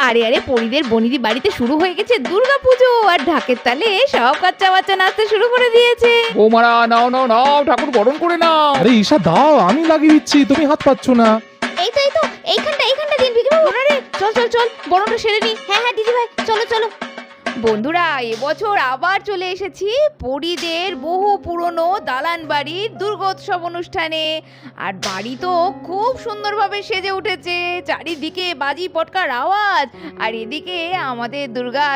আরে আরে পরিদের বনিদি বাড়িতে শুরু হয়ে গেছে দুর্গাপুজো, আর ঢাকের তালে সব বাচ্চা বাচ্চা নাচতে শুরু করে দিয়েছে। বৌমারা নাও নাও নাও, ঠাকুর বরণ করে নাও। আরে ঈশা দাও, আমি লাগিয়ে দিচ্ছি, তুমি হাত পাচ্ছ না। এই তো এইখানটা দিন বিক্রি বাবু। আরে চল চল চল বড়টা সেরে নি। হ্যাঁ হ্যাঁ দিদি ভাই চলো চলো। বন্ধুরা, এবছর আবার চলে এসেছি পরিদের বহু পুরনো দালান বাড়ির দুর্গোৎসব অনুষ্ঠানে। আর বাড়ি তো খুব সুন্দরভাবে সেজে উঠেছে, চারিদিকে বাজি পটকার আওয়াজ, আর এদিকে আমাদের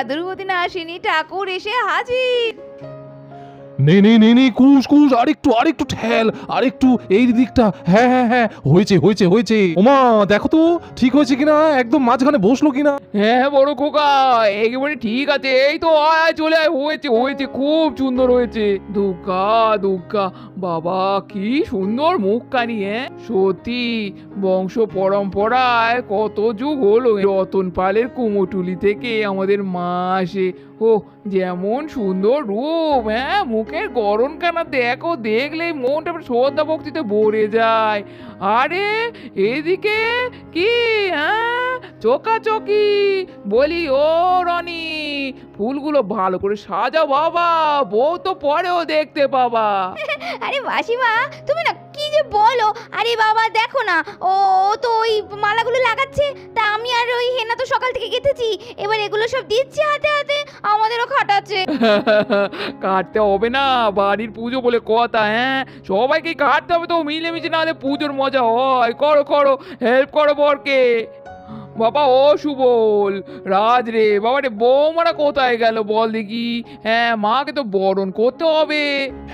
দুর্গতি নাসিনী ঠাকুর এসে হাজির। নে নে নে নে, কুশ কুশ, আরেকটু ঠেল, আরেকটু এই দিকটা। হ্যাঁ হ্যাঁ হ্যাঁ, হয়েছে। ওমা দেখো তো ঠিক হয়েছে কিনা, একদম মাঝখানে বসলো কিনা। হ্যাঁ বড় খোকা, একেবারে ঠিক আছে। এই তো আয় চলে আয়, হয়েছে, খুব সুন্দর হয়েছে। দুর্গা বাবা, কি সুন্দর মুখখানি। সত্যি বংশ পরম্পরায় কত যুগ হলো রতন পালের কুমোটুলি থেকে আমাদের মা আসে। ও যেমন সুন্দর রূপ, মুখের গরম কানা দেখো, দেখলেই মনটা শ্রদ্ধা ভক্তিতে ভরে যায়। আরে এদিকে কি চোকাচকি, বলি ও রনি, ফুলগুলো ভালো করে সাজাও বাবা, বউ তো পরেও দেখতে পাবা। আরে মাসিমা তুমি না কি যে বলো। আরে বাবা দেখো না, ও তো ওই মালাগুলো লাগাচ্ছে, তা আমি আর ওই হেনা তো সকাল থেকে গেঁথেছি, এবার এগুলো সব দিচ্ছি হাতে হাতে, আমাদেরও খাটাচ্ছে। কাটতে হবে না, বাড়ির পুজো বলে কথা। সবাইকে কাটতে হবে তো, মিলেমিশে, নাহলে পুজোর মজা হয়। করো হেল্প করো বরকে। বাবা ও সুবল, রাজ রে, বাবা রে, বৌমারা কোথায় গেল বল দেখি। মাকে তো বরণ করতে হবে।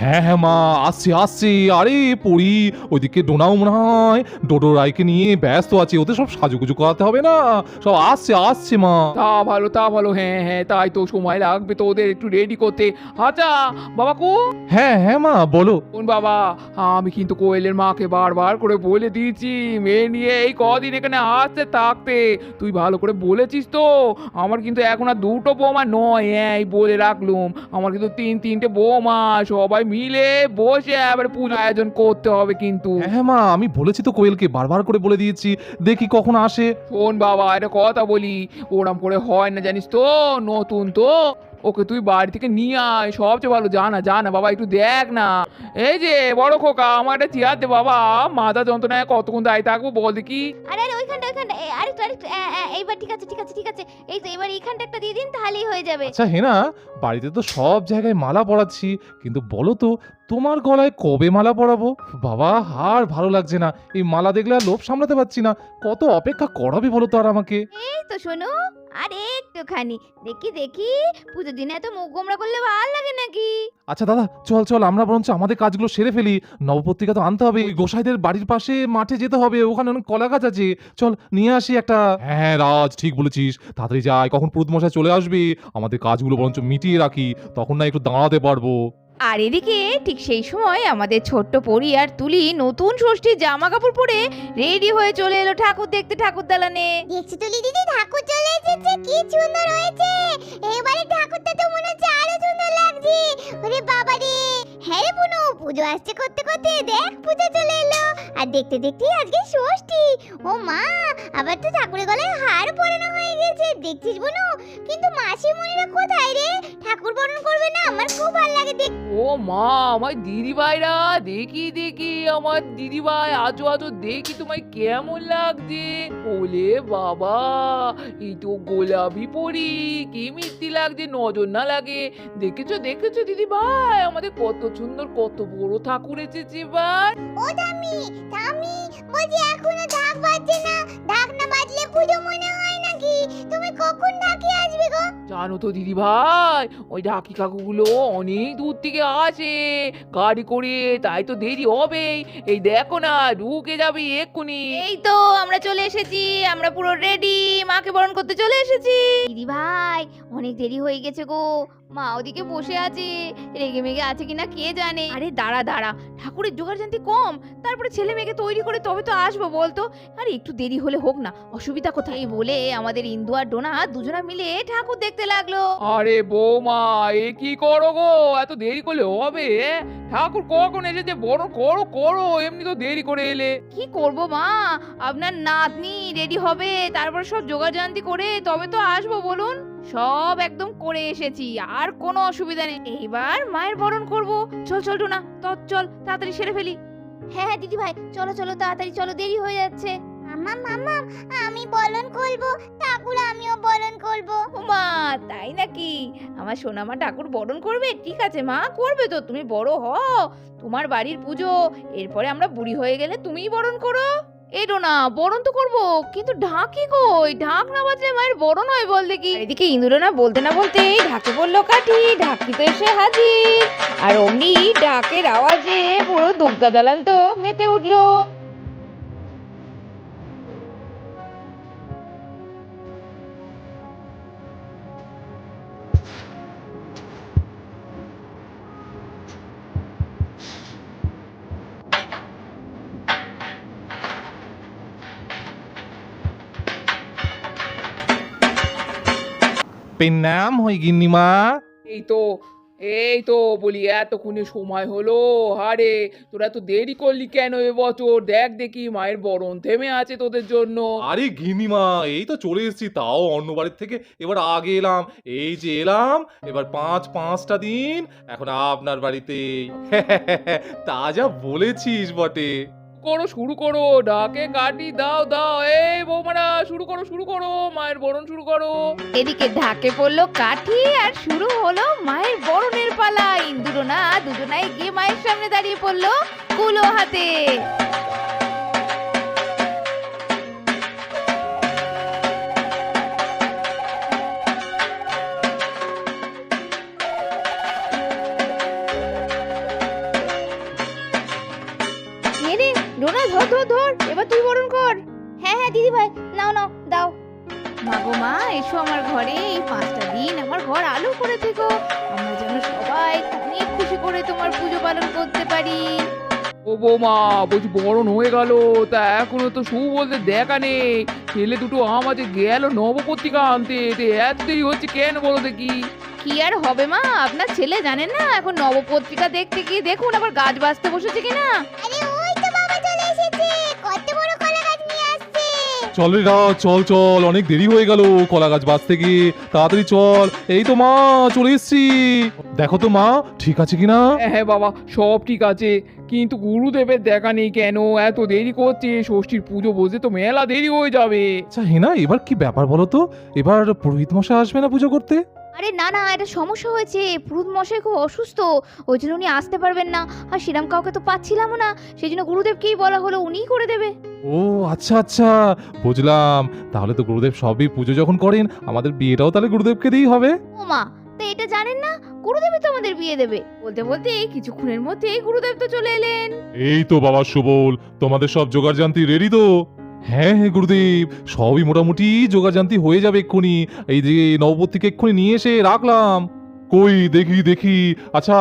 হ্যাঁ মা, আসছি। আরে পড়ি ওইদিকে ডোনাও মনে হয় ডোডো রায়কে নিয়ে ব্যস্ত আছে, ওদের সব সাজুগুজু করাতে হবে না, সব আসছে মা। তা ভালো। হ্যাঁ তাই তো, সময় লাগবে তো ওদের একটু রেডি করতে। আচ্ছা বাবা কো। হ্যাঁ মা বলো। কোন বাবা, আমি কিন্তু কোয়েলের মাকে বারবার করে বলে দিয়েছি মেয়ে নিয়ে এই কদিন এখানে আসতে থাকতে। তুই ভালো করে বলেছিস তো? আমার কিন্তু এখন আর দুটো বৌমা নয়, এই বলে রাখলুম, আমার কিন্তু তিনটে বৌমা, সবাই মিলে বসে এবার পুজো আয়োজন করতে হবে কিন্তু। হ্যাঁ মা, আমি বলেছি তো কোয়েলকে, বারবার করে বলে দিয়েছি, দেখি কখন আসে। শোন বাবা, একটা কথা বলি, ওরম করে হয় না জানিস তো, নতুন তো, ওকে তুই বাড়ি থেকে নিয়ে আয়, সবচেয়ে ভালো। জানা বাবা, একটু দেখ না। এই যে বড় খোকা, আমার একটা চেয়ার দে বাবা, মাথা যন্ত্রণায় কতক্ষণ দাঁড়িয়ে থাকবো বল দেখি। আরে ওইখানটা আরেকটু এইবার ঠিক আছে। এই তো এবার এইখানটা একটা দিয়ে দিন, তাহলেই হয়ে যাবে। আচ্ছা হেনা, বাড়িতে তো সব জায়গায় মালা পরাচ্ছি, কিন্তু বলো তো তোমার গলায় কবে মালা পরাবো? বাবা আর ভালো লাগছে না, এই মালা দেখলে আর লোভ সামলাতে পারছি না। কত অপেক্ষা করাবে বলো তো আর আমাকে? এই তো শোনো, আরে একটুখানি দেখি পুজোর দিনে এত মুখ গোমরা করলে ভালো লাগে নাকি? আচ্ছা দাদা, চল আমরা বরঞ্চ আমাদের কাজগুলো সেরে ফেলি। নবপত্রিকা তো আনতে হবে, ওই গোসাইদের বাড়ির পাশে মাঠে যেতে হবে, ওখানে অনেক কলা গাছ আছে, চল নিয়ে আসি একটা। হ্যাঁ রাজ, ঠিক বলেছিস, তাড়াতাড়ি যাই, কখন পুরুত মশাই চলে আসবে। আমাদের কাজগুলো বরঞ্চ মিটিয়ে রাখি, তখন না একটু দাঁড়াতে পারবো। আর এদিকে ঠিক সেই সময় আমাদের ছোট্ট পরি আর তুলি নতুন ষষ্ঠীর জামা কাপড় পরে রেডি হয়ে চলে এলো ঠাকুর দেখতে ঠাকুর দালানে। দেখছি তুলি দিদি, ঠাকুর চলে এসেছে, কি সুন্দর হয়েছে। এবারে ঠাকুরটা তো মনে হচ্ছে আরো সুন্দর লাগছে। ওরে বাবা রে, হ্যাঁ রে বুনু, পুজো আসছে করতে করতে দেখ পুজো চলে এলো, আর দেখতে আজকে ষষ্ঠী। ও মা, আবার তো ঠাকুরের গলায় হার পরানো হয়ে গেছে, দেখছিস বুনু? কিন্তু মাসিমণিরা কোথায় রে? ঠাকুর বরণ করবে না? আমার খুব ভালো লাগে দেখ। ও মা, আমার দিদি ভাইরা, দেখি আমার দিদি ভাই, আজো দেখি তোমায় কেমন লাগছে। ওলে বাবা, এই তো গোলাপি পরি, কি মিষ্টি লাগছে, নজর না লাগে। দেখেছো দিদি ভাই, আমাদের কত সুন্দর, কত বড় ঠাকুর এসেছে এবার। ও দামি বলছি, এখনো ঢাক বাজছে না? ঢাক না বাজলে পুজো মনে হয় নাকি? তুমি কখন ঢাকি আসবে গো? জানো তো দিদি ভাই, ওই ঢাকি কাকুগুলো অনেক দূর থেকে আসে গাড়ি করে, তাই তো দেরি হবেই। এই দেখো না, ঢুকে যাবে এক্ষুনি। এই তো আমরা চলে এসেছি, আমরা পুরো রেডি, মাকে বরণ করতে চলে এসেছি। দিদি ভাই অনেক দেরি হয়ে গেছে গো, মা ওদিকে বসে আছে, রেগে মেগে আছে কিনা কে জানে। আরে দাঁড়া, ঠাকুরের জোগাড় জানতে কম, তারপরে ছেলে মেয়েকে তৈরি করে তবে তো আসবো বলতো। আরে একটু দেরি হলে হোক না, অসুবিধা কোথায়? এই বলে আমাদের ইন্দু আর ডোনা দুজনা মিলে ঠাকুর দেখতে আসতে লাগলো। আরে বৌমা, এ কি করো গো? এত দেরি করলে হবে? ঠাকুর কখন এসেছে, বড় করো করো, এমনি তো দেরি করে এলে। কি করব মা, আপনার নাতনি রেডি হবে, তারপর সব জোগাড়জান্তি করে তবে তো আসবো বলুন। সব একদম করে এসেছি, আর কোনো অসুবিধা নেই। এইবার মায়ের বরণ করব। চল চল টুনা, চল তাড়াতাড়ি সেরে ফেলি। হ্যাঁ হ্যাঁ দিদি ভাই, চলো চলো তাড়াতাড়ি চলো, দেরি হয়ে যাচ্ছে। মামা মামা আমি বরণ করব, ঠাকুর আমিও বরণ করব। মা তাই নাকি? আমার সোনামা ঠাকুর বরণ করবে? ঠিক আছে মা, করবে তো, তুমি বড় হও, তোমার বাড়ির পুজো, এরপরে আমরা বুড়ি হয়ে গেলে তুমিই বরণ করো। এই না, বরণ তো করবো, কিন্তু ঢাকি কই? ঢাক না বাজলে মায়ের বরণ হয় বল দেখি। এদিকে ইন্দুরনা বলতে না বলতেই ঢাকে পড়লো কাঠি, ঢাকি তো এসে হাজির। আর অমনি ঢাকের আওয়াজে পুরো দুগ্গা দালান তো মেতে উঠলো। পেন্নাম হই গিন্নিমা। এই তো বলি, এতক্ষণে সময় হলো। আরে তোরা তো দেরি করলি কেন এবছর? দেখ দেখি মায়ের বরণ থেমে আছে তোদের জন্য। আরে গিন্নিমা, এই তো চলে এসেছি, তাও অন্য বাড়ির থেকে এবার আগে এলাম। এই যে এলাম, এবার পাঁচটা দিন এখন আপনার বাড়িতে। তা যা বলেছিস বটে। শুরু করো, ডাকে কাটি দাও দাও। এই বৌমারা, শুরু করো, মায়ের বরণ শুরু করো। এদিকে ঢাকে পড়লো কাঠি, আর শুরু হলো মায়ের বরণের পালা। ইন্দুরনা দুজনাই গিয়ে মায়ের সামনে দাঁড়িয়ে পড়লো কুলো হাতে। ডোনা ধর, এবার তুই বরণ কর। হ্যাঁ হ্যাঁ দিদি ভাই, নাও দাও। মাগো মা, এসো আমার ঘরে, এই 5টা দিন আমার ঘর আলো করে থেকো, আমরা যেন সবাই অনেক খুশি করে তোমার পুজো পালন করতে পারি। ও বৌমা, বলছি বরণ হয়ে গেল, তা এখনো তো শু বলতে দেখা নেই। ছেলে দুটো আমাদের গেল নবপত্রিকা আনতে, এত দেরি হচ্ছে কেন বলো দেখি? কি আর হবে মা, আপনার ছেলে জানেন না এখন নবপত্রিকা দেখতে গিয়ে দেখুন আবার গাছ বাঁচতে বসেছে কিনা। আরে ওই তো বাবা চলে এসেছে, কত বড় কলা গাছ নিয়ে আসছে। চল রে রাজ, চল, অনেক দেরি হয়ে গেল কলা গাছ বাঁচতে গিয়ে, তাড়াতাড়ি চল। এই তো মা, চলে এসেছি। দেখো তো মা, ঠিক আছে কিনা? হ্যাঁ বাবা, সব ঠিক আছে, কিন্তু গুরুদেবের দেখা নেই কেন? এত দেরি করছে, ষষ্ঠীর পুজো বসে তো মেলা দেরি হয়ে যাবে। আচ্ছা হেনা, এবার কি ব্যাপার বলো তো? এবার পুরোহিত মশাই আসবে না পুজো করতে? আরে না এটা সমস্যা হয়েছে, পুরোহিত মশাই খুব অসুস্থ, ওই জন্য উনি আসতে পারবেন না। আর সেরকম কাউকে তো পাচ্ছিলামও না, সেই জন্য গুরুদেবকেই বলা হলো, উনিই করে দেবে। ও আচ্ছা, বুঝলাম। তাহলে তো গুরুদেব সবই পুজো যখন করেন, আমাদের বিয়েটাও তাহলে গুরুদেবকে দিয়েই হবে। ও মা, তো এটা জানেন না গুরুদেবই তো আমাদের বিয়ে দেবে? বলতে বলতে কিছুক্ষণের মধ্যেই গুরুদেব তো চলে এলেন। এই তো বাবা সুবল, তোমাদের সব জোগাড়জান্তি রেডি তো? হ্যাঁ গুরুদেব, সবই মোটামুটি জোগাড়জান্তি হয়ে যাবে এক্ষুনি। এই যে নবপত্রিকা এক্ষুনি নিয়ে এসে রাখলাম। কই দেখি। আচ্ছা,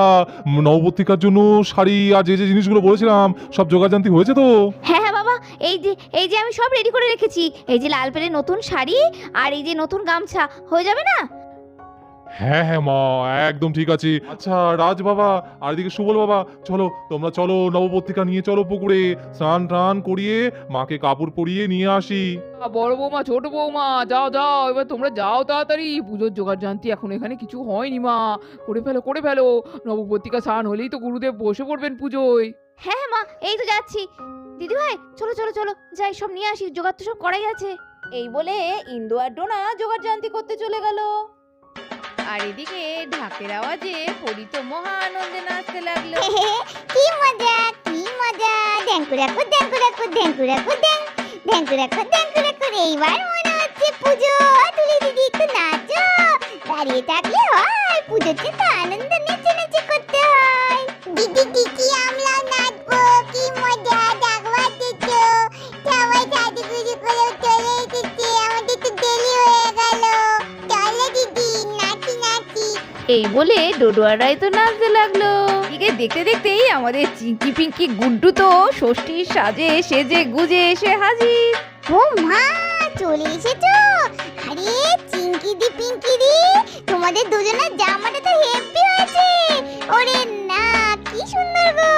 নবপত্রিকার জন্য শাড়ি আর যে জিনিসগুলো বলেছিলাম, সব জোগাড়জান্তি হয়েছে তো? হ্যাঁ বাবা, এই যে আমি সব রেডি করে রেখেছি। এই যে লাল পেরে নতুন শাড়ি, আর এই যে নতুন গামছা, হয়ে যাবে না? হ্যাঁ মা, একদম ঠিক আছে। আচ্ছা রাজ বাবা আর এদিকে সুবল বাবা, তোমরা চলো নবপত্রিকা নিয়ে চলো পুকুরে, স্নান টান করিয়ে মাকে কাপড় পরিয়ে নিয়ে আসি। বড় বৌমা, ছোট বৌমা, যাও, এবার তোমরা যাও তাড়াতাড়ি। পুজোর জোগাড় জানতি এখন এখানে কিছু হয়নি মা, করে ফেলো। নবপত্রিকা স্নান হলেই তো গুরুদেব বসে পড়বেন পুজোয়। হ্যাঁ মা, এই তো যাচ্ছি। দিদি ভাই চলো যাই, সব নিয়ে আসি, জোগাড় তো সব করাই আছে। এই বলে ইন্দু আর ডোনা জোগাড় জানতি করতে চলে গেল। আর এদিকে ঢাকের আওয়াজে পরি তো মহা আনন্দে নাচতে লাগলো। কি মজা ঢ্যাঙ্কু রাখো। এইবার মনে হচ্ছে পুজো। তুলি দিদি একটু নাচো, দাঁড়িয়ে থাকলে হয়, পুজোতে তো আনন্দ নেচে করতে হয়। দিদি আমরাও নাচবো, কি মজা, ডাকবা দিচ্ছ, সবাই সাজুগুজু করে চলে এসেছে, আমাদের তো দেরি হয়ে গেল। চলো দিদি, নাচি। এই বলে ডোডোয়ারাই তো নাচতে লাগলো। দেখতে দেখতেই আমাদের চিঙ্কি পিঙ্কি গুড্ডু তো ষষ্ঠীর সেজে গুজে এসে হাজির। ও মা, চলে এসেছো? আরে চিঙ্কি দি পিঙ্কি দি, আমাদের দুজনের জামাটা তো হেভি হয়েছে। ওরে না, কি সুন্দর গো।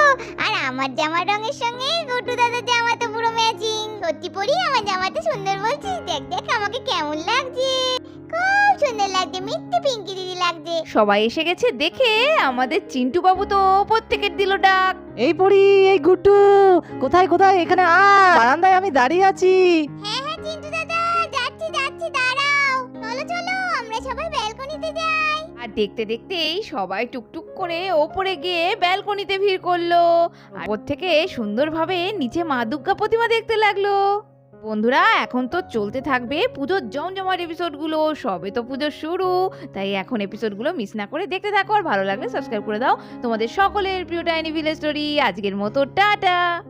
আর আমার জামার রঙের সঙ্গে গুড্ডু দাদার জামা তো পুরো ম্যাচিং। সত্যি পরি আমার জামাটা সুন্দর বলছিস? দেখ দেখ আমাকে কেমন লাগছে, খুব সুন্দর লাগছে, মিথ্যে পিঙ্কি দিদি লাগছে। সবাই এসে গেছে দেখে আমাদের চিন্টু বাবু তো প্রত্যেকের দিল ডাক। এই পড়ি, এই গুড্ডু, কোথায় কোথায়, এখানে আয়, বারান্দায় আমি দাঁড়িয়ে আছি। হ্যাঁ হ্যাঁ চিন্টু দাদা, যাচ্ছি যাচ্ছি, দাঁড়াও। চলো চলো আমরা সবাই ব্যালকনিতে যাই। আর দেখতে দেখতেই সবাই টুকটুক করে ওপরে গিয়ে ব্যালকনিতে ভিড় করলো। আর ওর থেকে সুন্দরভাবে নিচে মা দুর্গা প্রতিমা দেখতে লাগলো। বন্ধুরা, এখন তো চলতে থাকবে পুজোর জমজমাট এপিসোডগুলো। সবে তো পুজো শুরু, তাই এখন এপিসোডগুলো মিস না করে দেখতে থাকো। আর ভালো লাগলে সাবস্ক্রাইব করে দাও। তোমাদের সকলের প্রিয় টাইনি ভিলেজ স্টোরি আজকের মতো টাটা।